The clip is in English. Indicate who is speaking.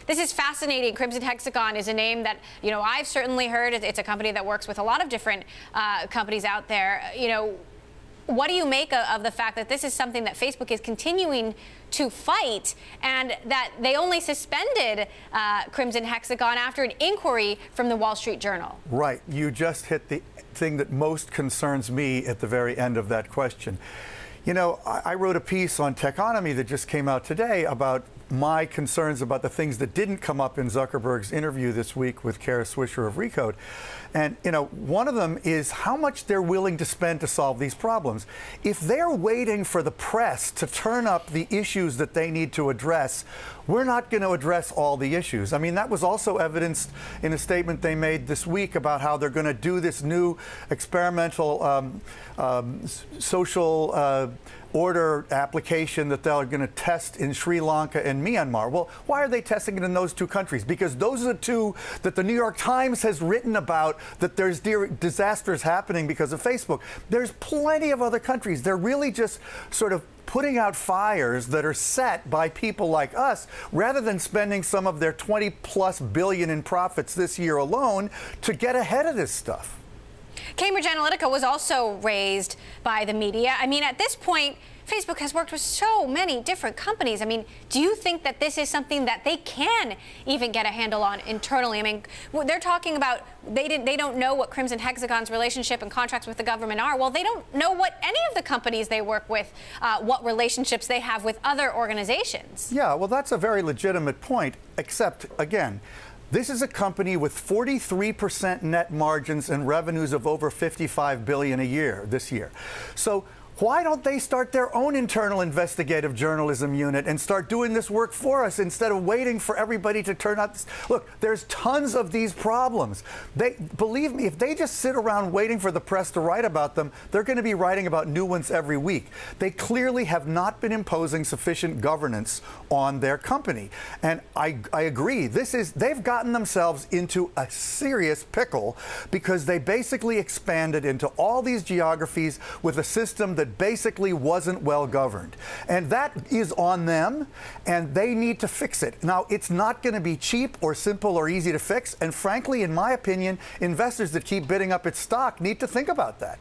Speaker 1: this is fascinating. Crimson Hexagon is a name that, I've certainly heard. It's a company that works with a lot of different companies out there. What do you make of the fact that this is something that Facebook is continuing to fight, and that they only suspended Crimson Hexagon after an inquiry from the Wall Street Journal?
Speaker 2: Right. You just hit the thing that most concerns me at the very end of that question. I wrote a piece on Techonomy that just came out today about my concerns about the things that didn't come up in Zuckerberg's interview this week with Kara Swisher of Recode. And, one of them is how much they're willing to spend to solve these problems. If they're waiting for the press to turn up the issues that they need to address, we're not going to address all the issues. I mean, that was also evidenced in a statement they made this week about how they're going to do this new experimental social order application that they're going to test in Sri Lanka and Myanmar. Well, why are they testing it in those two countries? Because those are the two that the New York Times has written about, that there's disasters happening because of Facebook. There's plenty of other countries. They're really just sort of putting out fires that are set by people like us, rather than spending some of their 20+ billion in profits this year alone to get ahead of this stuff.
Speaker 1: Cambridge Analytica was also raised by the media. I mean, at this point, Facebook has worked with so many different companies. I mean, do you think that this is something that they can even get a handle on internally? I mean, they're talking about they don't know what Crimson Hexagon's relationship and contracts with the government are. Well, they don't know what any of the companies they work with, what relationships they have with other organizations.
Speaker 2: Yeah, well, that's a very legitimate point, except, again, this is a company with 43% net margins and revenues of over $55 billion a year this year. So why don't they start their own internal investigative journalism unit and start doing this work for us instead of waiting for everybody to turn out? Look, there's tons of these problems. Believe me, if they just sit around waiting for the press to write about them, they're going to be writing about new ones every week. They clearly have not been imposing sufficient governance on their company. And I agree. They've gotten themselves into a serious pickle because they basically expanded into all these geographies with a system that basically wasn't well governed. And that is on them, and they need to fix it. Now, it's not going to be cheap or simple or easy to fix. And frankly, in my opinion, investors that keep bidding up its stock need to think about that.